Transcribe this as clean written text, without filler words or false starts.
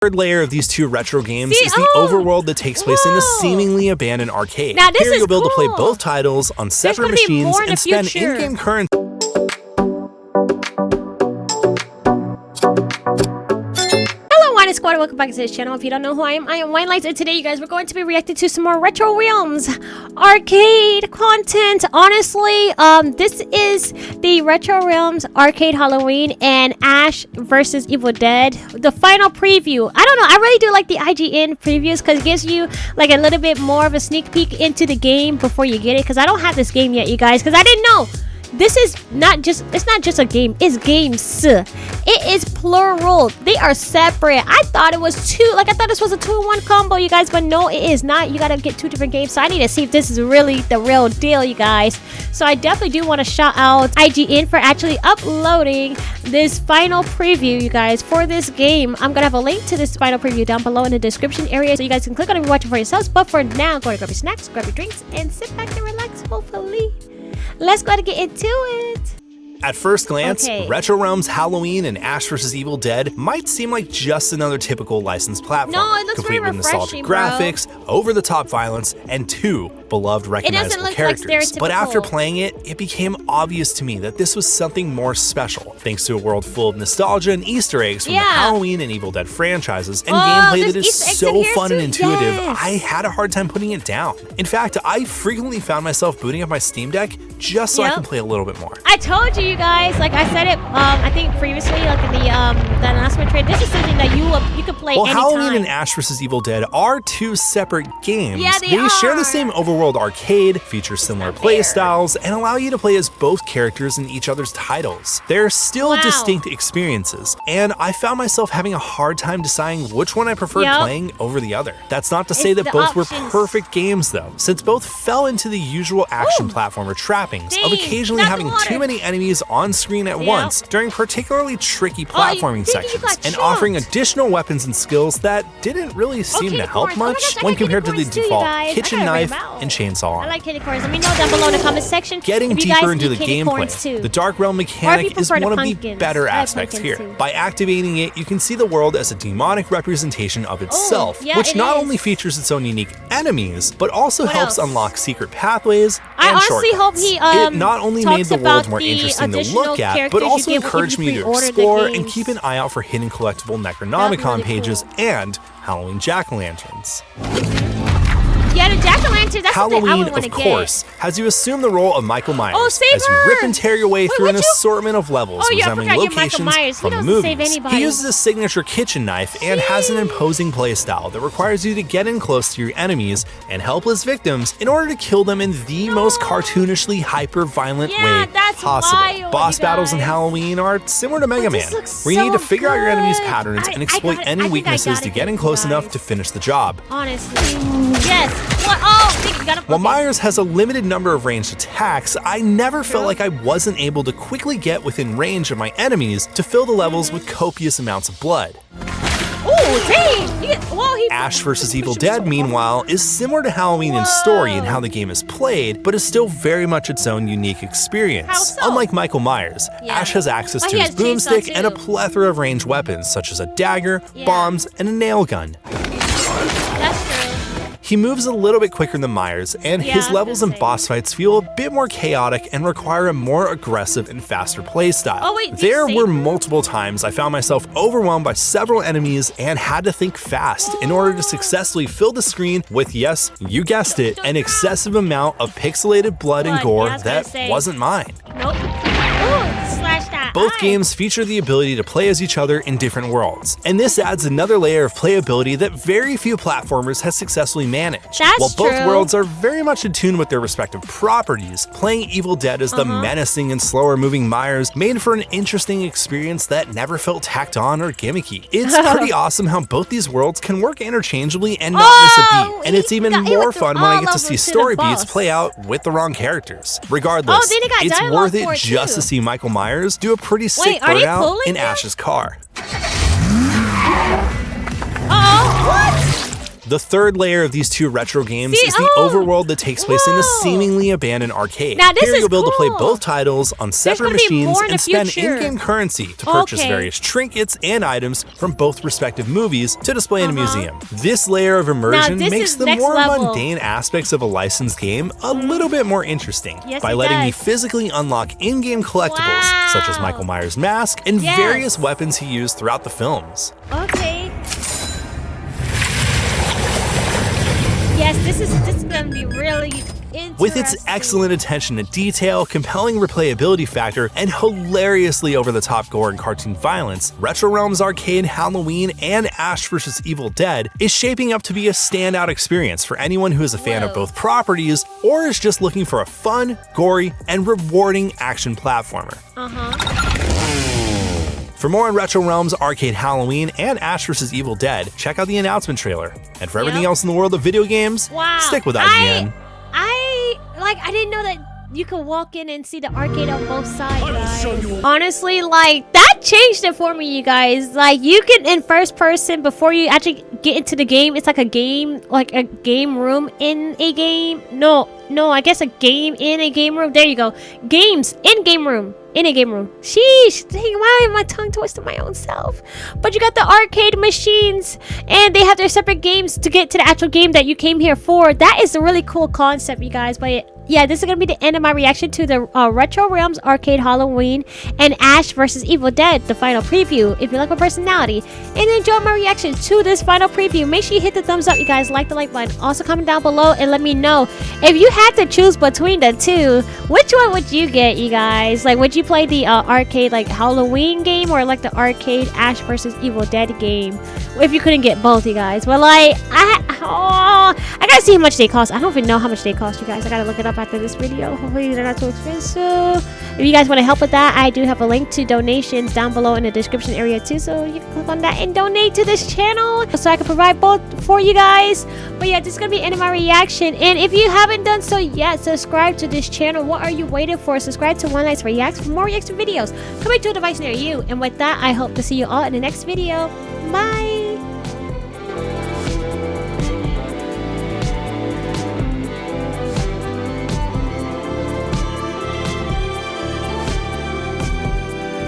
Third layer of these two retro games is the overworld that takes place in a seemingly abandoned arcade. Now, this Here you'll be able to play cool. both titles on separate machines and spend in-game currency. Squad, welcome back to this channel. If you don't know who I am WineLights, and today you guys, we're going to be reacting to some more RetroRealms arcade content. Honestly, this is the RetroRealms arcade Halloween and Ash versus Evil Dead, the final preview. I don't know, I really do like the IGN previews because it gives you like a little bit more of a sneak peek into the game before you get it, because I don't have this game yet, you guys, because I didn't know. This is not just, it's not just a game, it's games. It is plural. They are separate. I thought it was two, like I thought this was a 2-in-1 combo, you guys, but no, it is not. You gotta get two different games. So I need to see if this is really the real deal, you guys. So I definitely do want to shout out IGN for actually uploading this final preview, you guys, for this game. I'm gonna have a link to this final preview down below in the description area, so you guys can click on it and watch it for yourselves. But for now, go to grab your snacks, grab your drinks, and sit back and relax, hopefully. Let's go to get into it. At first glance, RetroRealms Halloween and Ash vs. Evil Dead might seem like just another typical licensed platform. No, it looks complete very with nostalgic refreshing, graphics, over-the-top violence, and two beloved recognizable characters. But after playing it, it became obvious to me that this was something more special, thanks to a world full of nostalgia and Easter eggs from the Halloween and Evil Dead franchises, and gameplay that is so fun and intuitive, I had a hard time putting it down. In fact, I frequently found myself booting up my Steam Deck just so I can play a little bit more. I told you guys, like I said it, I think previously, like in the announcement trade, this is something that you could play anytime. Halloween and Ash vs. Evil Dead are two separate games. Yeah, they share the same overworld arcade, feature similar play styles, and allow you to play as both characters in each other's titles. They're still distinct experiences, and I found myself having a hard time deciding which one I preferred playing over the other. That's not to say that both were perfect games, though, since both fell into the usual action platformer trappings of occasionally having too many enemies on screen at once during particularly tricky platforming sections, and offering additional weapons and skills that didn't really seem to help much when compared to the default kitchen knife and chainsaw. I like candy corns. Let me know down below in the comment section. Getting deeper into the gameplay, the Dark Realm mechanic is one of the better aspects here. By activating it, you can see the world as a demonic representation of itself, which not only features its own unique enemies, but also helps unlock secret pathways and shortcuts. Hope he it not only made the world more interesting to look at, but also encouraged me to explore and keep an eye out for hidden collectible Necronomicon pages and Halloween jack-o'-lanterns. Yeah, the jack-o'-lantern, that's Halloween, of course, has you assume the role of Michael Myers as you rip and tear your way through an assortment of levels resembling locations from the movies. He uses a signature kitchen knife and has an imposing playstyle that requires you to get in close to your enemies and helpless victims in order to kill them in the most cartoonishly hyper-violent way possible. Boss battles in Halloween are similar to Mega Man, where you need to figure out your enemy's patterns and exploit any weaknesses to get in close enough to finish the job. Honestly, yes. What? Oh, while Myers has a limited number of ranged attacks, I never felt like I wasn't able to quickly get within range of my enemies to fill the levels with copious amounts of blood. Oh, dang! Ash vs. Evil Dead, meanwhile, is similar to Halloween in story and how the game is played, but is still very much its own unique experience. Unlike Michael Myers, Ash has access to his boomstick and a plethora of ranged weapons, such as a dagger, bombs, and a nail gun. That's true. He moves a little bit quicker than Myers, and his levels and boss fights feel a bit more chaotic and require a more aggressive and faster playstyle. There were multiple times I found myself overwhelmed by several enemies and had to think fast in order to successfully fill the screen with, yes, you guessed it, an excessive amount of pixelated blood and gore that wasn't mine. Both games feature the ability to play as each other in different worlds, and this adds another layer of playability that very few platformers have successfully managed. While both worlds are very much in tune with their respective properties, playing Evil Dead as the menacing and slower moving Myers made for an interesting experience that never felt tacked on or gimmicky. It's pretty awesome how both these worlds can work interchangeably and not miss a beat, and it's even more fun when I get to see story beats play out with the wrong characters. Regardless, it's worth it just to see Michael Myers do a pretty sick burnout in Ash's car. What? The third layer of these two retro games is the overworld that takes place in a seemingly abandoned arcade. Now, this Here you'll be able to play cool. both titles on separate machines and spend in-game currency to purchase various trinkets and items from both respective movies to display in a museum. This layer of immersion makes the more mundane aspects of a licensed game a little bit more interesting by letting me physically unlock in-game collectibles such as Michael Myers' mask and various weapons he used throughout the films. Okay. Yes, this is gonna be really interesting. With its excellent attention to detail, compelling replayability factor, and hilariously over-the-top gore and cartoon violence, RetroRealms Arcade Halloween and Ash vs. Evil Dead is shaping up to be a standout experience for anyone who is a fan of both properties or is just looking for a fun, gory, and rewarding action platformer. For more on RetroRealms Arcade Halloween and Ash vs. Evil Dead, check out the announcement trailer. And for everything else in the world of video games, stick with IGN. I didn't know that you could walk in and see the arcade on both sides, guys. Honestly, like, that changed it for me, you guys. Like, you can, in first person, before you actually get into the game, it's like a game room in a game. No, I guess a game in a game room. There you go. Games in game room. In a game room. Sheesh, dang, why am I tongue twisting my own self? But you got the arcade machines, and they have their separate games to get to the actual game that you came here for. That is a really cool concept, you guys. But yeah, this is gonna be the end of my reaction to the RetroRealms Arcade Halloween and Ash vs. Evil Dead, the final preview. If you like my personality and enjoy my reaction to this final preview, make sure you hit the thumbs up, you guys. Like the like button. Also comment down below and let me know if you had to choose between the two, which one would you get, you guys? Like, would you play the arcade like Halloween game or like the arcade Ash vs. Evil Dead game if you couldn't get both, you guys? Well, like, I gotta see how much they cost. I don't even know how much they cost, you guys. I gotta look it up after this video. Hopefully they're not too expensive. If you guys want to help with that, I do have a link to donations down below in the description area too, so you can click on that and donate to this channel so I can provide both for you guys. But yeah, this is gonna be the end of my reaction, and if you haven't done so yet, subscribe to this channel. What are you waiting for? Subscribe to WineLights Reacts for more reaction videos coming to a device near you. And with that, I hope to see you all in the next video. Bye.